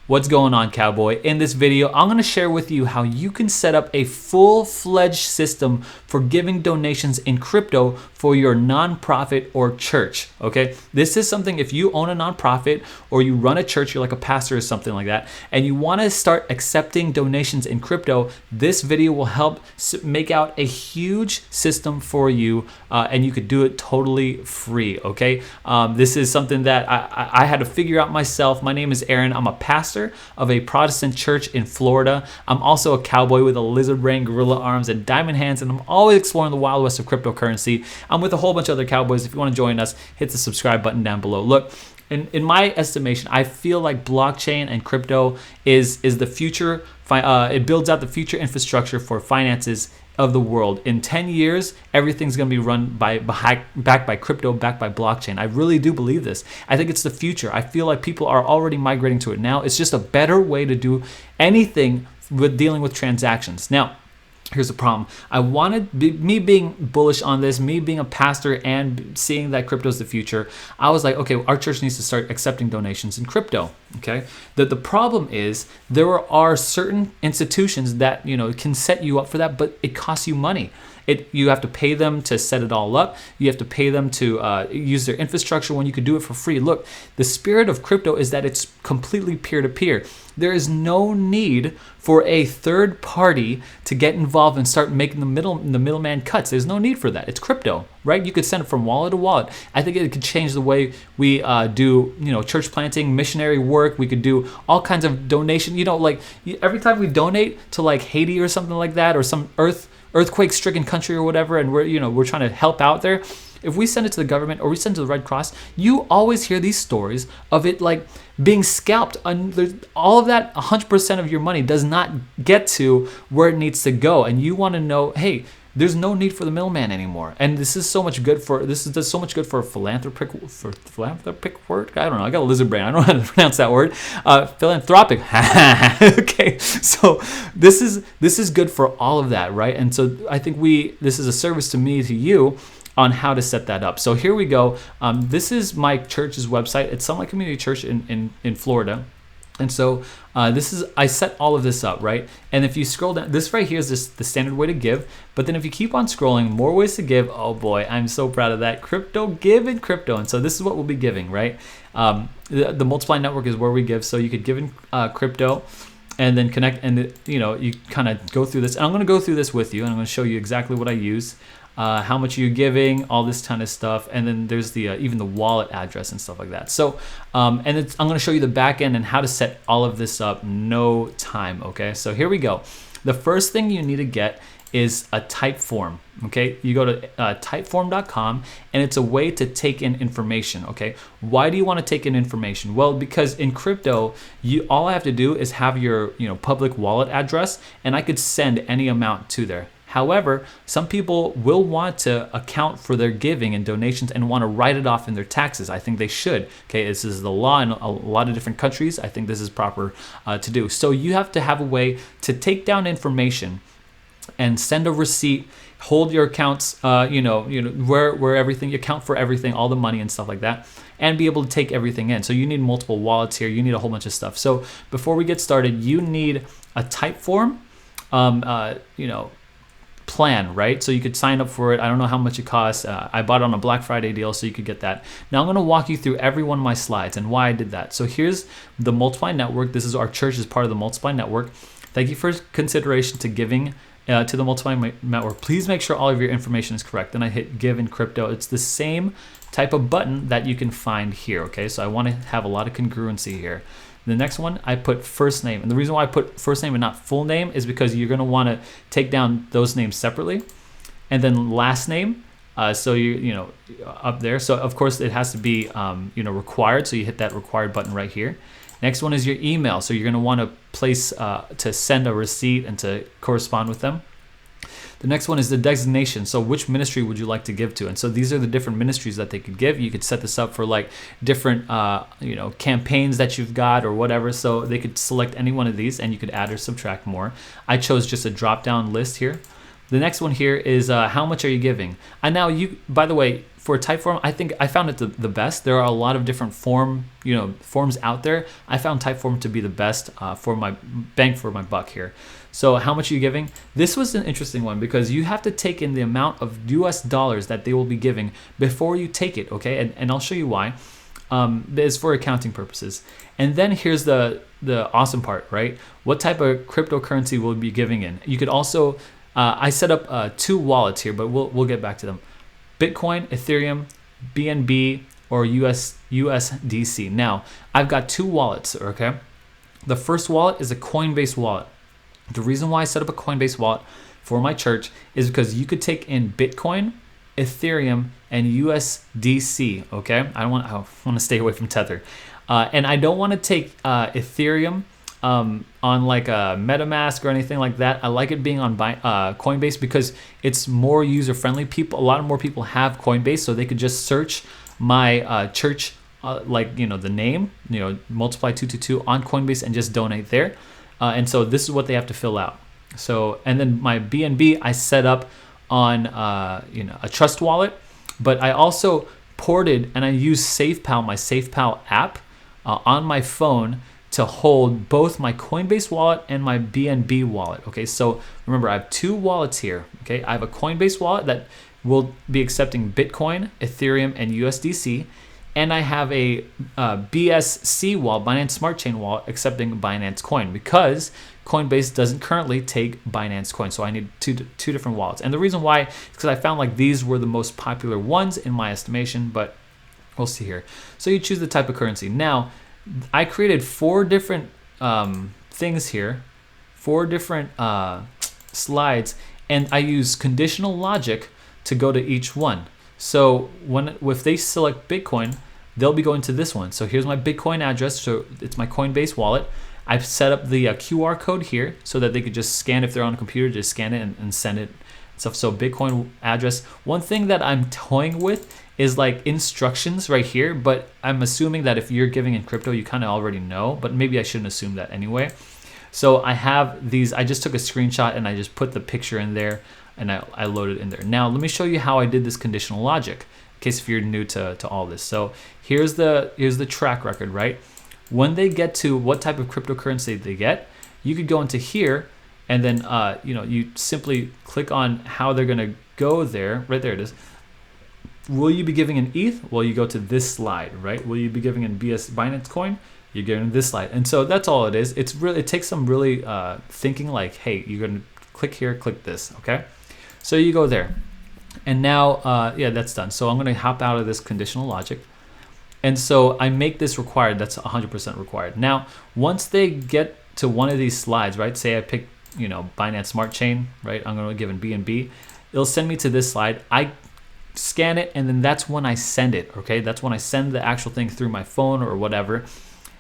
What's going on, cowboy? In this video, I'm going to share with you how you can set up a full-fledged system for giving donations in crypto for your nonprofit or church, okay? This is something, if you own a nonprofit or you run a church, you're like a pastor or something like that, and you want to start accepting donations in crypto, this video will help make out a huge system for you, and you could do it totally free, okay? This is something that I had to figure out myself. My name is Aaron. I'm a pastor of a Protestant church in Florida. I'm also a cowboy with a lizard brain, gorilla arms, and diamond hands, and I'm always exploring the wild west of cryptocurrency. I'm with a whole bunch of other cowboys. If you want to join us, hit the subscribe button down below. Look, in my estimation, I feel like blockchain and crypto is the future. It builds out the future infrastructure for finances of the world. In 10 years, everything's going to be run backed by crypto, backed by blockchain. I really do believe this. I think it's the future. I feel like people are already migrating to it now. It's just a better way to do anything with dealing with transactions. Now, here's the problem. I wanted, me being bullish on this, me being a pastor and seeing that crypto is the future, I was like, okay, our church needs to start accepting donations in crypto, okay? The problem is there are certain institutions that, can set you up for that, but it costs you money. You have to pay them to set it all up. You have to pay them to use their infrastructure when you could do it for free. Look, the spirit of crypto is that it's completely peer-to-peer. There is no need for a third party to get involved and start making the middleman cuts. There's no need for that. It's crypto, right? You could send it from wallet to wallet. I think it could change the way we do, church planting, missionary work. We could do all kinds of donation. Like every time we donate to like Haiti or something like that, or some earthquake-stricken country or whatever, and we're trying to help out there. If we send it to the government or we send it to the Red Cross, you always hear these stories of it like being scalped. And all of that, 100% of your money does not get to where it needs to go. And you want to know, hey, there's no need for the middleman anymore. And this is so much good for a philanthropic word. I don't know. I got a lizard brain. I don't know how to pronounce that word. Philanthropic. Okay. So this is good for all of that, right? And so I think this is a service to me, to you, on how to set that up. So here we go. This is my church's website. It's Sunlight Community Church in Florida. And so I set all of this up, right? And if you scroll down, this right here is the standard way to give. But then if you keep on scrolling, more ways to give. Oh boy, I'm so proud of that. Crypto, give in crypto. And so this is what we'll be giving, right? The Multiply Network is where we give. So you could give in crypto and then connect, and you kind of go through this. And I'm going to go through this with you, and I'm going to show you exactly what I use. How much you're giving, all this kind of stuff, and then there's the even the wallet address and stuff like that. So, I'm going to show you the back end and how to set all of this up. No time, okay? So here we go. The first thing you need to get is a Typeform, okay? You go to typeform.com, and it's a way to take in information, okay? Why do you want to take in information? Well, because in crypto, all I have to do is have your public wallet address, and I could send any amount to there. However, some people will want to account for their giving and donations and want to write it off in their taxes. I think they should. Okay, this is the law in a lot of different countries. I think this is proper to do. So you have to have a way to take down information and send a receipt, hold your accounts, where everything, you account for everything, all the money and stuff like that, and be able to take everything in. So you need multiple wallets here. You need a whole bunch of stuff. So before we get started, you need a Typeform, plan, right? So you could sign up for it. I don't know how much it costs. I bought it on a Black Friday deal, so you could get that. Now I'm going to walk you through every one of my slides and why I did that. So here's the Multiply Network. This is our church as part of the Multiply Network. Thank you for consideration to giving to the Multiply Network. Please make sure all of your information is correct. Then I hit give in crypto. It's the same type of button that you can find here, okay? So I want to have a lot of congruency here. The next one, I put first name. And the reason why I put first name and not full name is because you're going to want to take down those names separately. And then last name, so you up there. So of course it has to be required. So you hit that required button right here. Next one is your email. So you're going to want to place to send a receipt and to correspond with them. The next one is the designation. So which ministry would you like to give to? And so these are the different ministries that they could give. You could set this up for like different, campaigns that you've got or whatever. So they could select any one of these and you could add or subtract more. I chose just a drop-down list here. The next one here is how much are you giving? And now by the way, for Typeform, I think I found it the best. There are a lot of different forms out there. I found Typeform to be the best for my bang for my buck here. So how much are you giving? This was an interesting one because you have to take in the amount of US dollars that they will be giving before you take it, okay? And I'll show you why. It's for accounting purposes. And then here's the awesome part, right? What type of cryptocurrency will you be giving in? You could also, I set up 2 wallets here, but we'll get back to them. Bitcoin, Ethereum, BNB, or USDC. Now, I've got 2 wallets, okay? The first wallet is a Coinbase wallet. The reason why I set up a Coinbase wallet for my church is because you could take in Bitcoin, Ethereum, and USDC, okay? I want to stay away from Tether. And I don't want to take Ethereum on like a MetaMask or anything like that. I like it being on Coinbase because it's more user friendly. A lot more people have Coinbase, so they could just search my church, the name, multiply 222 on Coinbase and just donate there. And so this is what they have to fill out. So, and then my BNB I set up on a Trust Wallet, but I also ported and I use SafePal, my SafePal app, on my phone to hold both my Coinbase wallet and my BNB wallet. Okay, so remember I have 2 wallets here. Okay, I have a Coinbase wallet that will be accepting Bitcoin, Ethereum, and USDC, and I have a BSC wallet, Binance Smart Chain wallet, accepting Binance Coin because Coinbase doesn't currently take Binance Coin, so I need two different wallets. And the reason why is because I found like these were the most popular ones in my estimation, but we'll see here. So you choose the type of currency. Now, I created 4 different things here, 4 different slides, and I use conditional logic to go to each one. So if they select Bitcoin, they'll be going to this one. So here's my Bitcoin address. So it's my Coinbase wallet. I've set up the QR code here so that they could just scan if they're on a computer, just scan it and send it. So Bitcoin address. One thing that I'm toying with is like instructions right here, but I'm assuming that if you're giving in crypto, you kind of already know, but maybe I shouldn't assume that anyway. So I have these, I just took a screenshot and I just put the picture in there and I loaded it in there. Now let me show you how I did this conditional logic in case if you're new to all this. So here's the track record, right? When they get to what type of cryptocurrency they get, you could go into here and then you simply click on how they're gonna go there. Right there it is. Will you be giving an ETH? Well, you go to this slide, right? Will you be giving in Binance Coin? You're giving this slide. And so that's all it is. It takes some really thinking like, hey, you're gonna click here, click this, okay? So you go there. And now, that's done. So I'm gonna hop out of this conditional logic. And so I make this required, that's 100% required. Now, once they get to one of these slides, right? Say I pick, Binance Smart Chain, right? I'm gonna give in BNB. It'll send me to this slide. I scan it, and then that's when I send it, okay? That's when I send the actual thing through my phone or whatever.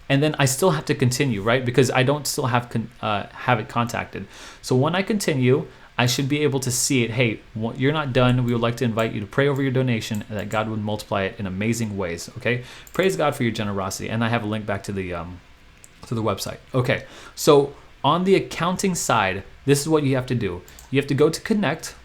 And then I still have to continue, right? Because I don't still have it contacted. So when I continue, I should be able to see it. Hey, you're not done. We would like to invite you to pray over your donation and that God would multiply it in amazing ways, okay? Praise God for your generosity. And I have a link back to the website. Okay, so on the accounting side, this is what you have to do. You have to go to Connect,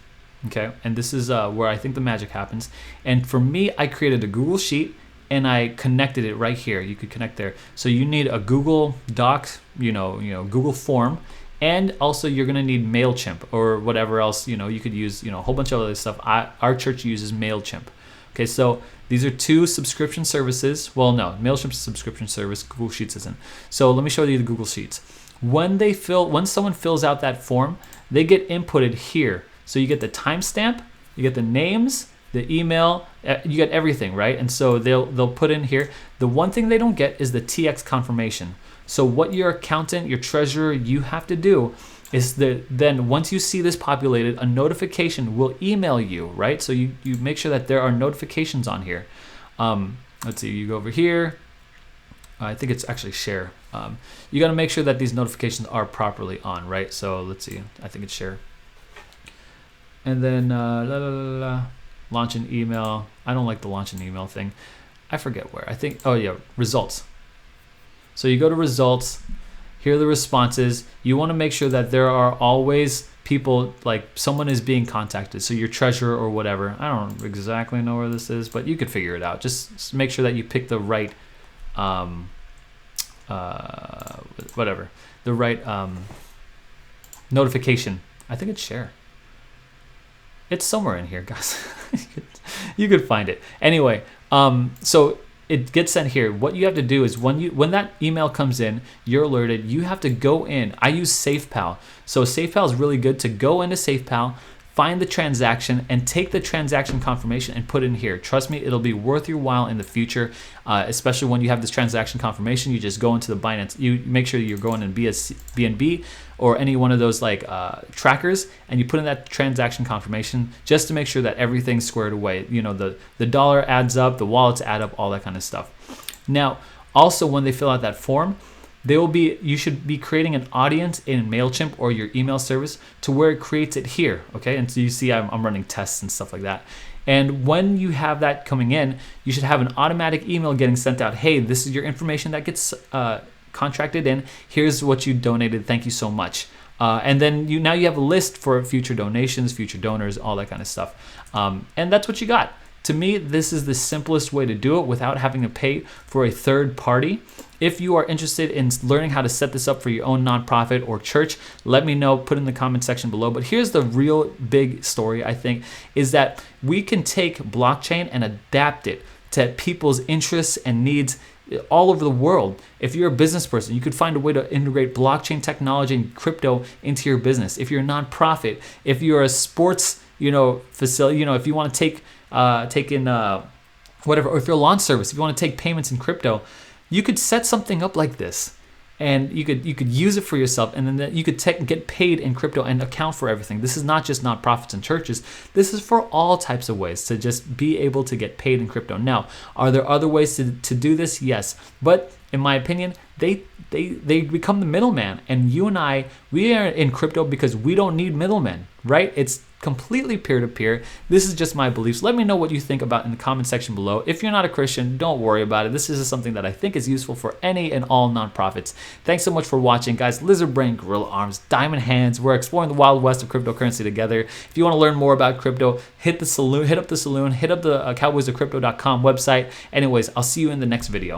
okay? And this is where I think the magic happens. And for me, I created a Google Sheet and I connected it right here. You could connect there. So you need a Google Docs, Google Form, and also you're gonna need MailChimp or whatever else, you could use, a whole bunch of other stuff. Our church uses MailChimp. Okay, so these are 2 subscription services. Well, no, MailChimp's a subscription service, Google Sheets isn't. So let me show you the Google Sheets. When someone fills out that form, they get inputted here. So you get the timestamp, you get the names, the email, you get everything, right? And so they'll put in here. The one thing they don't get is the TX confirmation. So what your accountant, your treasurer, you have to do is then once you see this populated, a notification will email you, right? So you make sure that there are notifications on here. Let's see, you go over here. I think it's actually share. You got to make sure that these notifications are properly on, right? So let's see, I think it's share. And then launch an email. I don't like the launch an email thing. I forget where. I think, results. So you go to results. Here are the responses. You want to make sure that there are always people, like someone is being contacted, so your treasurer or whatever. I don't exactly know where this is, but you could figure it out. Just make sure that you pick the right notification. I think it's share. It's somewhere in here, guys. You could find it anyway. So it gets sent here. What you have to do is when that email comes in, you're alerted. You have to go in. I use SafePal. So SafePal is really good to go into SafePal, find the transaction, and take the transaction confirmation and put it in here. Trust me, it'll be worth your while in the future, especially when you have this transaction confirmation. You just go into the Binance. You make sure you're going in BNB or any one of those like trackers, and you put in that transaction confirmation just to make sure that everything's squared away. You know, the dollar adds up, the wallets add up, all that kind of stuff. Now, also when they fill out that form, you should be creating an audience in MailChimp or your email service to where it creates it here, okay? And so you see I'm running tests and stuff like that. And when you have that coming in, you should have an automatic email getting sent out. Hey, this is your information that gets contracted in. Here's what you donated. Thank you so much. And then now you have a list for future donations, future donors, all that kind of stuff. And that's what you got. To me, this is the simplest way to do it without having to pay for a third party. If you are interested in learning how to set this up for your own nonprofit or church, let me know, put in the comment section below. But here's the real big story, I think, is that we can take blockchain and adapt it to people's interests and needs all over the world. If you're a business person, you could find a way to integrate blockchain technology and crypto into your business. If you're a nonprofit, if you're a sports, facility, if you want to take in whatever, or if you're a launch service, if you want to take payments in crypto, you could set something up like this, and you could use it for yourself, and then you could get paid in crypto and account for everything. This is not just nonprofits and churches. This is for all types of ways to just be able to get paid in crypto. Now, are there other ways to do this? Yes, but in my opinion, they become the middleman, and you and I, we are in crypto because we don't need middlemen, right? It's completely peer-to-peer. This is just my beliefs. Let me know what you think about in the comment section below. If you're not a Christian, don't worry about it. This is something that I think is useful for any and all nonprofits. Thanks so much for watching, guys. Lizard Brain, Gorilla Arms, Diamond Hands. We're exploring the wild west of cryptocurrency together. If you want to learn more about crypto, hit up the Cowboysofcrypto.com website. Anyways, I'll see you in the next video.